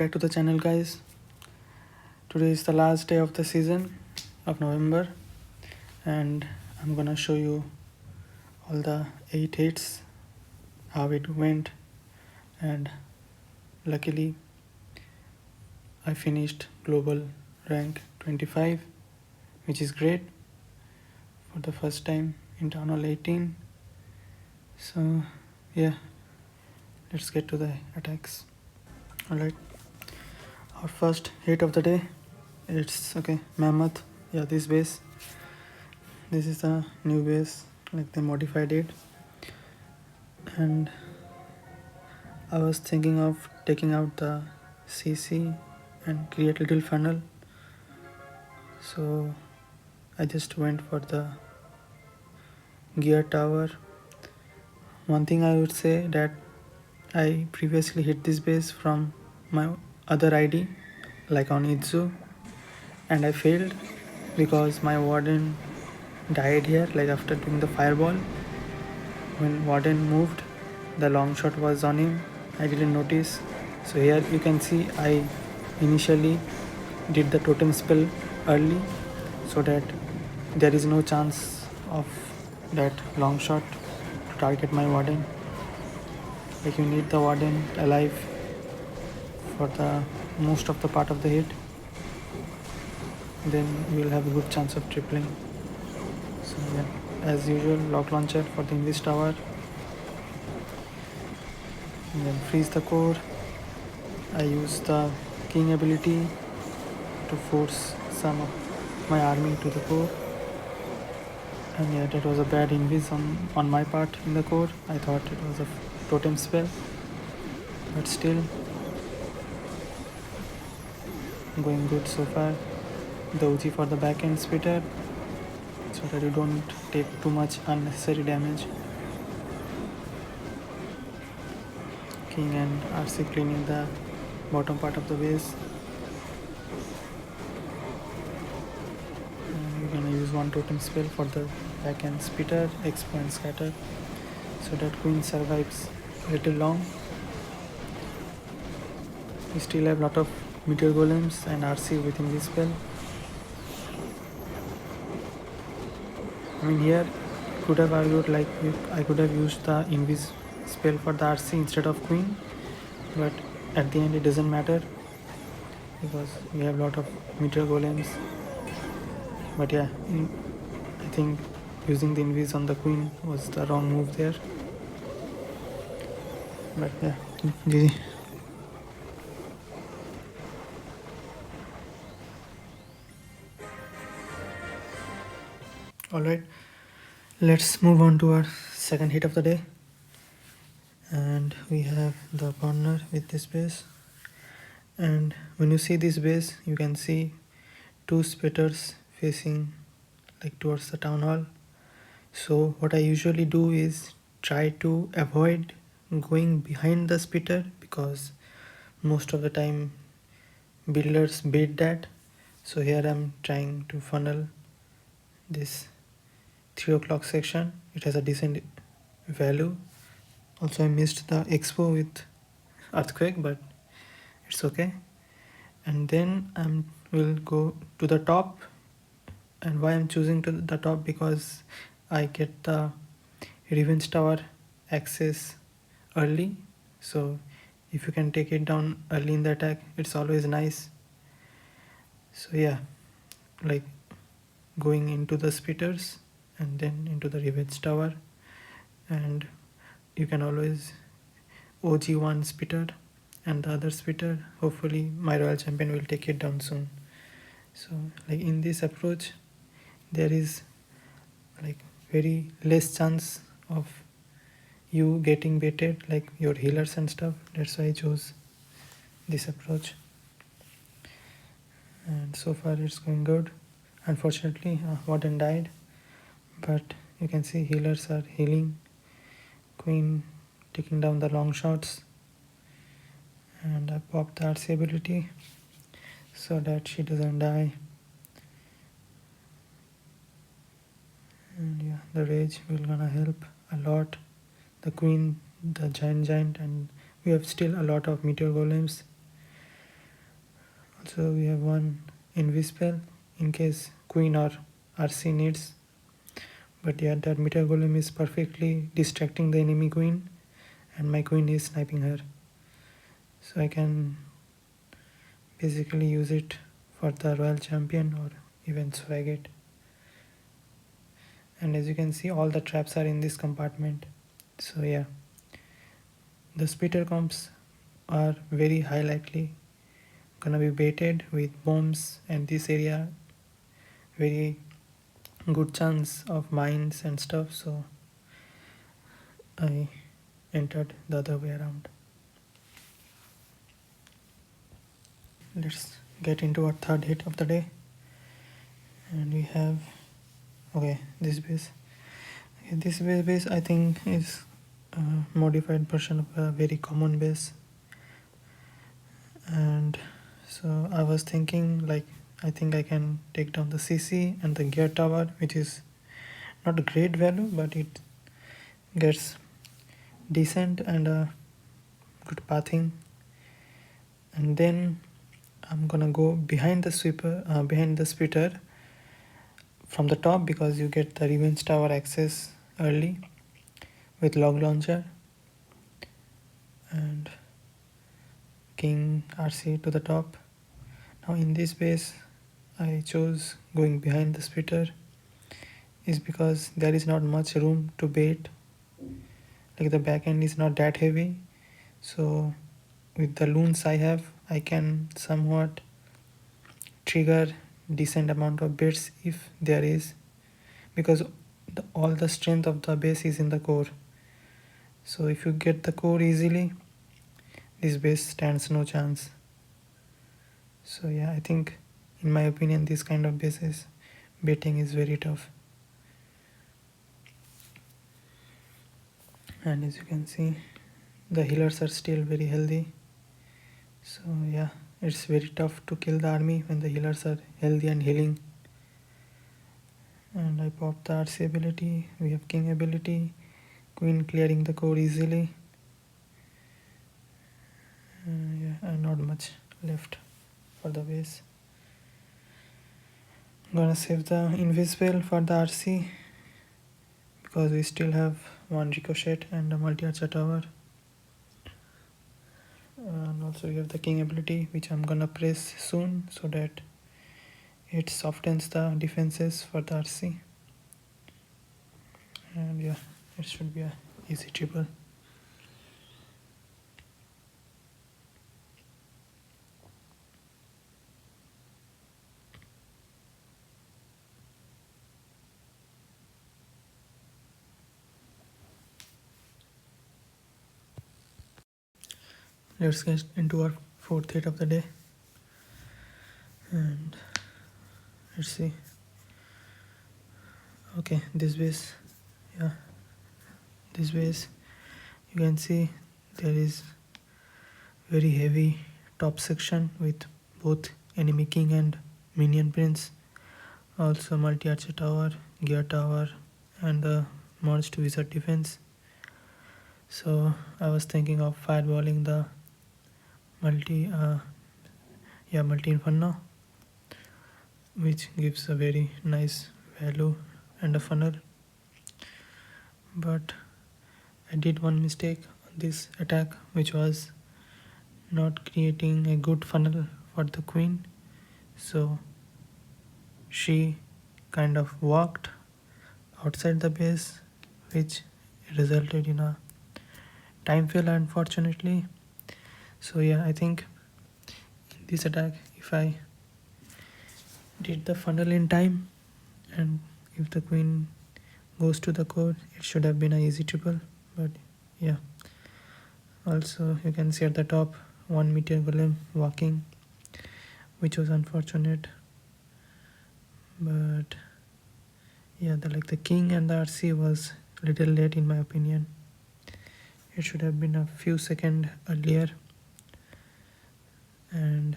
Back to the channel, guys. Today is the last day of the season of November, and I'm gonna show you all the 8 hits, how it went, and luckily I finished global rank 25, which is great for the first time in Town Hall 18. So yeah, let's get to the attacks. Alright, our first hit of the day, it's Mammoth. Yeah, this base. This is the new base, like they modified it, and I was thinking of taking out the CC and create little funnel, so I just went for the gear tower. One thing I would say that I previously hit this base from my other ID, like on Itzu, and I failed because my warden died here, like after doing the fireball. When warden moved, the long shot was on him. I didn't notice. So here you can see I initially did the totem spell early so that there is no chance of that long shot to target my warden. Like you need the warden alive for the most of the part of the hit, then you will have a good chance of tripling. So yeah, as usual, lock launcher for the Invis tower, and then freeze the core. I use the king ability to force some of my army to the core, and yeah, that was a bad invis on my part in the core. I thought it was a totem spell, but still going good so far. The OG for the backhand spitter so that you don't take too much unnecessary damage. King and RC cleaning the bottom part of the base. And we're gonna use one totem spell for the backhand spitter, expo and scatter, so that queen survives a little long. We still have a lot of meteor golems and RC within this spell. I mean, here could have argued like I could have used the invis spell for the RC instead of queen, but at the end it doesn't matter because we have a lot of meteor golems. But yeah, I think using the invis on the queen was the wrong move there. But yeah, GG. Alright, let's move on to our second hit of the day. And we have the corner with this base. And when you see this base, you can see two spitters facing like towards the town hall. So what I usually do is try to avoid going behind the spitter because most of the time builders bait that. So here I'm trying to funnel this 3 o'clock section. It has a decent value. Also I missed the expo with earthquake, but it's okay. And then I will go to the top. And why I'm choosing to the top, because I get the revenge tower access early. So if you can take it down early in the attack, it's always nice. So yeah, like going into the spitters and then into the revenge tower, and you can always OG one spitter and the other spitter. Hopefully my royal champion will take it down soon. So like in this approach there is like very less chance of you getting baited, like your healers and stuff. That's why I chose this approach, and so far it's going good. Unfortunately warden died, but you can see healers are healing, queen taking down the long shots, and I popped the RC ability so that she doesn't die. And yeah, the rage will gonna help a lot. The queen, the giant, and we have still a lot of meteor golems. Also we have one invisible in case queen or RC needs. But yeah, that meteor golem is perfectly distracting the enemy queen, and my queen is sniping her. So I can basically use it for the royal champion or even swag. And as you can see, all the traps are in this compartment. So yeah, the splitter comps are very high likely gonna be baited with bombs, and this area very good chance of mines and stuff, so I entered the other way around. Let's get into our third hit of the day, and we have this base. Okay, this base I think is a modified version of a very common base, and so I was thinking like I think I can take down the CC and the gear tower, which is not a great value, but it gets decent and good pathing. And then I'm gonna go behind the splitter from the top, because you get the revenge tower access early with log launcher and king RC to the top. Now in this base I chose going behind the splitter is because there is not much room to bait, like the back end is not that heavy, so with the loons I have I can somewhat trigger decent amount of bits if there is, because all the strength of the base is in the core. So if you get the core easily, this base stands no chance. So yeah, I think in my opinion this kind of bases baiting is very tough. And as you can see, the healers are still very healthy. So yeah, it's very tough to kill the army when the healers are healthy and healing. And I popped the RC ability, we have king ability, queen clearing the core easily. And not much left for the base. I'm gonna save the invisible for the RC because we still have one ricochet and a multi-archer tower. And also we have the king ability, which I'm gonna press soon so that it softens the defenses for the RC. And yeah, it should be a easy triple. Let's get into our fourth hit of the day, and let's see. Okay, this base, yeah, this base, you can see there is very heavy top section with both enemy king and minion prince, also multi-archer tower, gear tower, and the merged wizard defense. So I was thinking of fireballing the multi inferno, which gives a very nice value and a funnel. But I did one mistake on this attack, which was not creating a good funnel for the queen. So she kind of walked outside the base, which resulted in a time failure, unfortunately. So yeah, I think in this attack, if I did the funnel in time and if the queen goes to the core, it should have been an easy triple. But yeah, also you can see at the top one meteor golem walking, which was unfortunate. But yeah, the king and the RC was a little late in my opinion. It should have been a few seconds earlier, and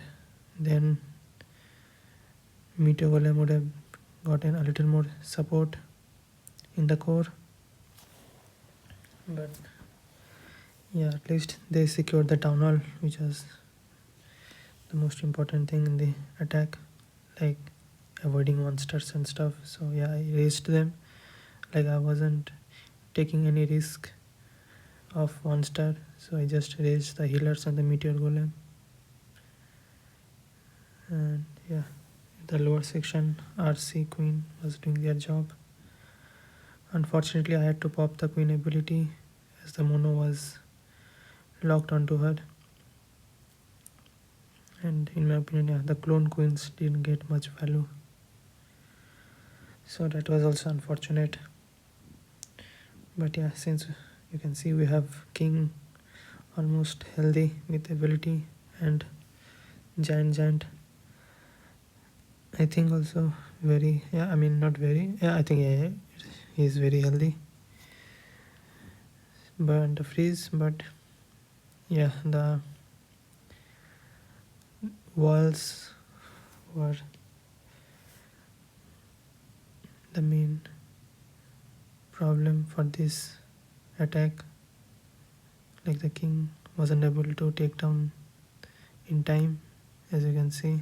then meteor golem would have gotten a little more support in the core. But yeah, at least they secured the town hall, which was the most important thing in the attack, like avoiding monsters and stuff. So yeah, I raised them. Like I wasn't taking any risk of monster, so I just raised the healers and the meteor golem. And yeah, the lower section RC queen was doing their job. Unfortunately, I had to pop the queen ability as the mono was locked onto her. And in my opinion, yeah, the clone queens didn't get much value, so that was also unfortunate. But yeah, since you can see we have king almost healthy with ability, and giant I think also very, yeah, I mean not very, yeah, I think yeah, he's very healthy. But the freeze, but yeah, the walls were the main problem for this attack. Like the king wasn't able to take down in time, as you can see.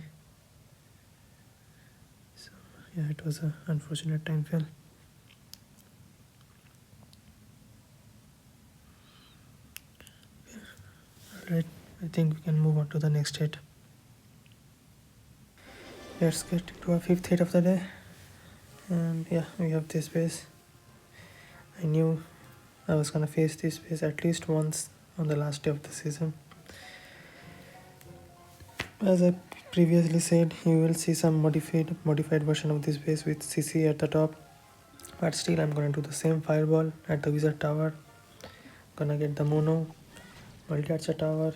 So yeah, it was a unfortunate time fail. Alright, I think we can move on to the next hit. Let's get to our fifth hit of the day. And yeah, we have this base. I knew I was gonna face this base at least once on the last day of the season. As I previously said, you will see some modified version of this base with CC at the top. But still, I'm gonna do the same fireball at the wizard tower. Gonna get the mono, multi-archer tower,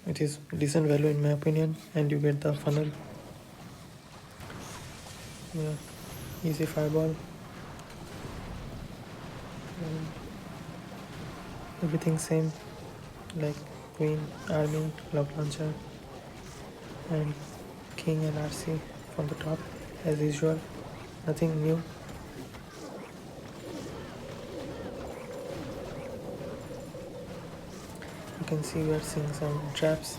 which is decent value in my opinion, and you get the funnel. Yeah, easy fireball. And everything same, like queen, army, log launcher, and king and RC from the top as usual. Nothing new. You can see we are seeing some traps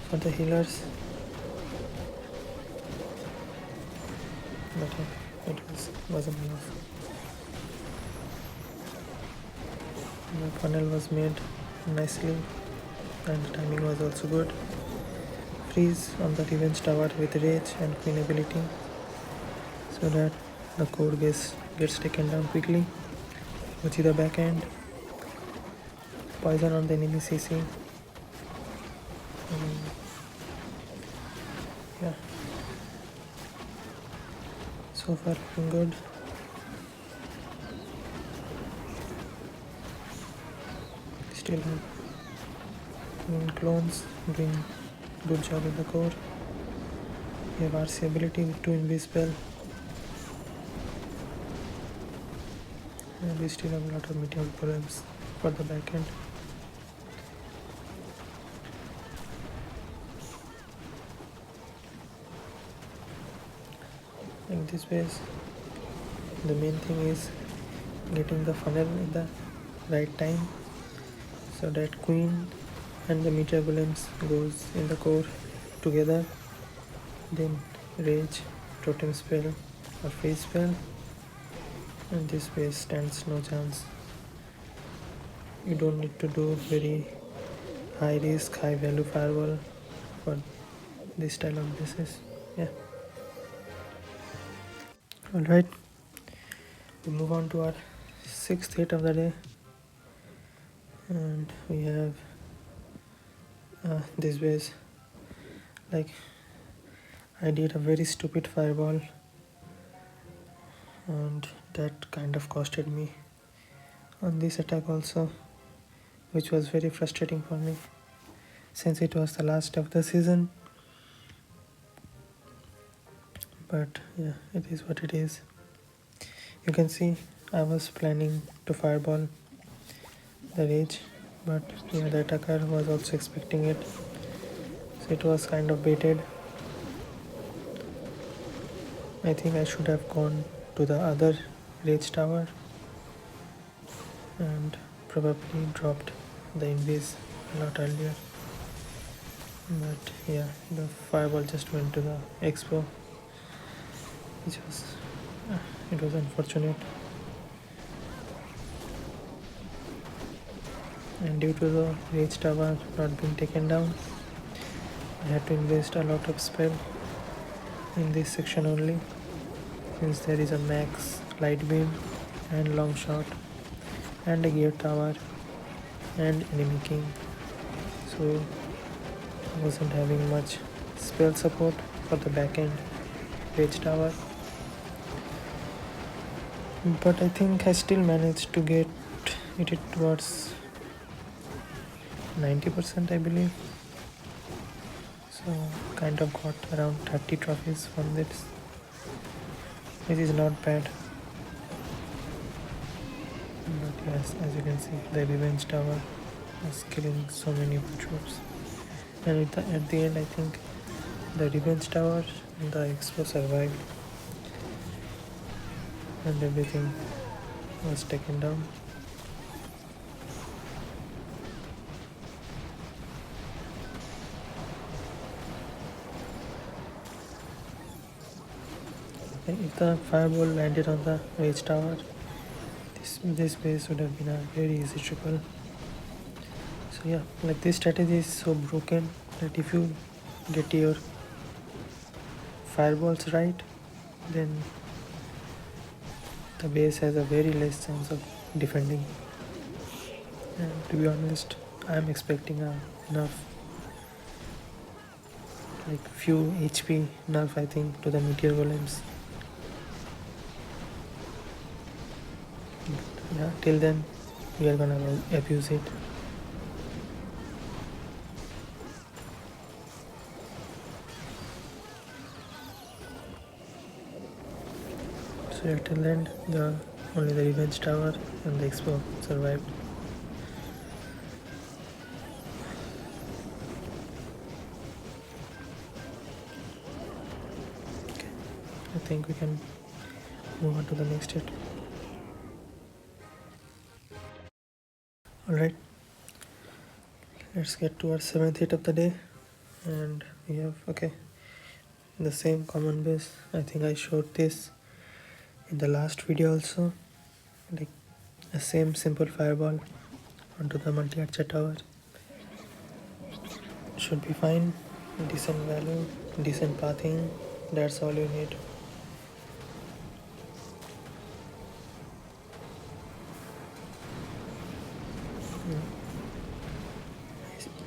for the healers, but yeah, it wasn't enough. The funnel was made nicely and the timing was also good. Freeze on the revenge tower with rage and queen ability so that the core gets taken down quickly. Uchi the back end. Poison on the enemy CC. Yeah. So far looking good. Still have clones doing good job in the core. We have RC ability with 2 invisible. And we still have a lot of meteor problems for the back end. In this ways, the main thing is getting the funnel in the right time so that queen and the meteor golems goes in the core together. Then rage, totem spell or phase spell, and this base stands no chance. You don't need to do very high risk, high value fireball for this style of bases. Yeah. Alright, we move on to our sixth hit of the day, and we have this base. Like, I did a very stupid fireball, and that kind of costed me on this attack also, which was very frustrating for me since it was the last of the season. But yeah, it is what it is. You can see I was planning to fireball the rage, but yeah, the attacker was also expecting it, so it was kind of baited. I think I should have gone to the other rage tower and probably dropped the invis a lot earlier. But yeah, the fireball just went to the expo, which was it was unfortunate. And due to the rage tower not being taken down, I had to invest a lot of spell in this section only, since there is a max light beam and long shot and a gear tower and enemy king, so I wasn't having much spell support for the back end rage tower. But I think I still managed to get it towards 90%, I believe. So kind of got around 30 trophies from this, which is not bad. But yes, as you can see, the revenge tower was killing so many troops. And at the end, I think the revenge tower and the expo survived, and everything was taken down. And if the fireball landed on the rage tower, this base would have been a very easy triple. So yeah, like this strategy is so broken that if you get your fireballs right, then the base has a very less chance of defending. And to be honest, I am expecting a enough, like few HP nerf, I think, to the meteor golems. But yeah, till then we are gonna abuse it. So yeah, till then the only the revenge tower and the expo survived. Okay, I think we can move on to the next hit. Alright, let's get to our 7th hit of the day, and we have the same common base. I think I showed this in the last video also, like a same simple fireball onto the multi-archer tower. Should be fine, decent value, decent pathing, that's all you need.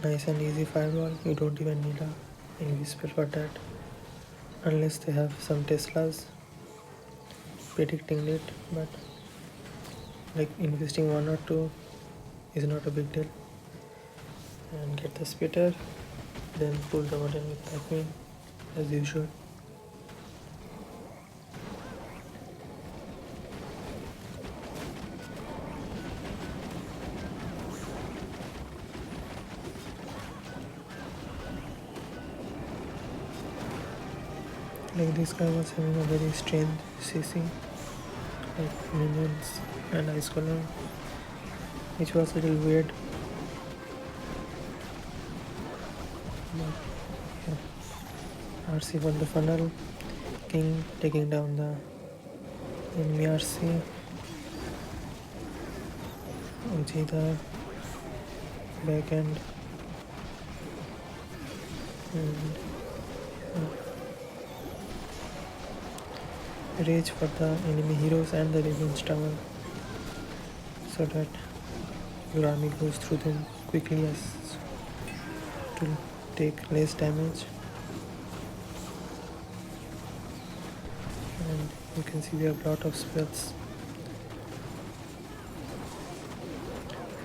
Nice and easy fireball, you don't even need a invisible for that, unless they have some Teslas predicting it, but like investing 1 or 2 is not a big deal. And get the spitter, then pull the button with the queen as usual. Like this guy was having a very strange CC, like minions and ice column, which was a little weird. But yeah, RC for the funnel, king taking down the enemy RC, OG the back end, and rage for the enemy heroes and the revenge tower, so that your army goes through them quickly as to take less damage. And you can see we have a lot of spells.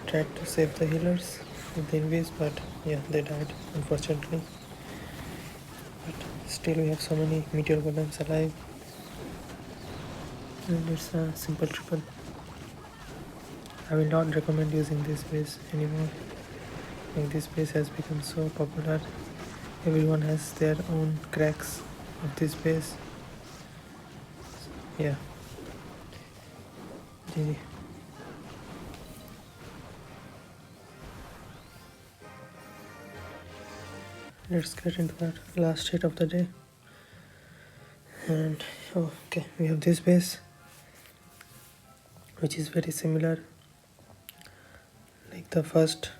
Tried to save the healers with the invis, but yeah, they died unfortunately. But still we have so many meteor golems alive, and it's a simple triple. I will not recommend using this base anymore. Like this base has become so popular, everyone has their own cracks of this base. Yeah, GG. let's get into our last hit of the day. And okay, we have this base, which is very similar like the first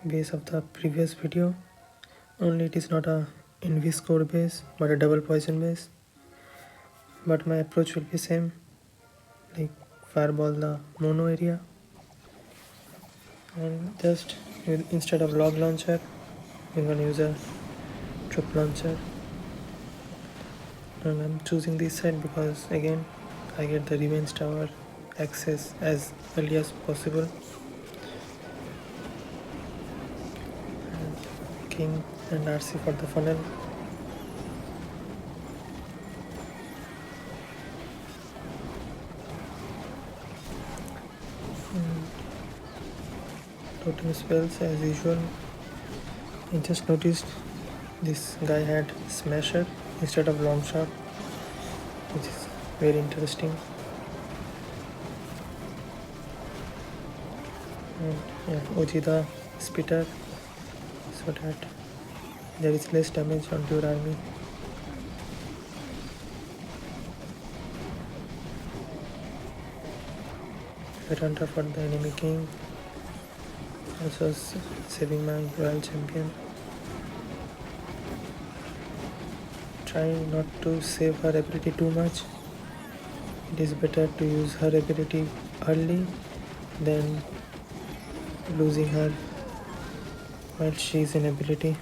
base of the previous video, only it is not a invis core base but a double poison base. But my approach will be same, like fireball the mono area, and just instead of log launcher we're gonna use a troop launcher. And I'm choosing this side because again I get the revenge tower access as early as possible. And king and RC for the funnel. And totem spells as usual. I just noticed this guy had smasher instead of long shot, which is very interesting. And yeah, Ojida spitter so that there is less damage onto your army. Hunter for the enemy king, also saving my royal champion. Try not to save her ability too much. It is better to use her ability early than losing her while she is in ability.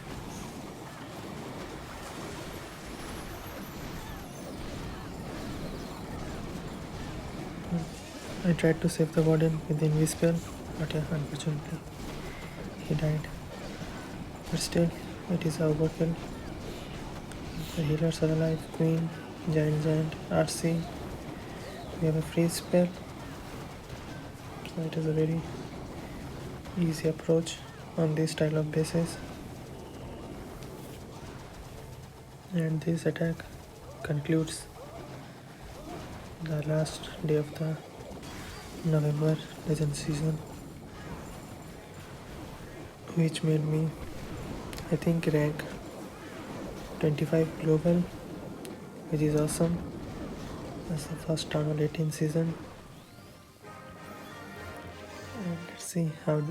I tried to save the warden with the invis spell, but yeah, unfortunately he died. But still, it is overkill. The healers are alive. Queen, Giant, RC. We have a freeze spell. So it is a very easy approach on this style of bases. And this attack concludes the last day of the November Legend season, which made me, I think, rank 25 global, which is awesome. That's the first Town Hall 18 season. And let's see how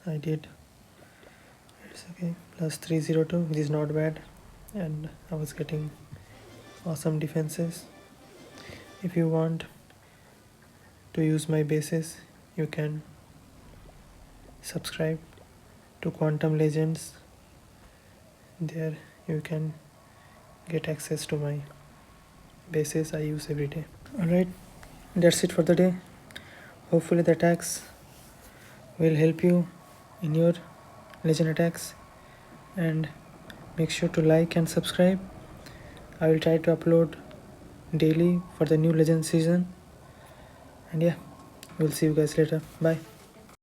I did. It's okay, plus 302, which is not bad, and I was getting awesome defenses. If you want to use my bases, you can subscribe to Quantum Legends. There you can get access to my bases I use every day. Alright, that's it for the day. Hopefully the attacks will help you in your legend attacks, and make sure to like and subscribe. I will try to upload daily for the new legend season. And yeah, we'll see you guys later. Bye.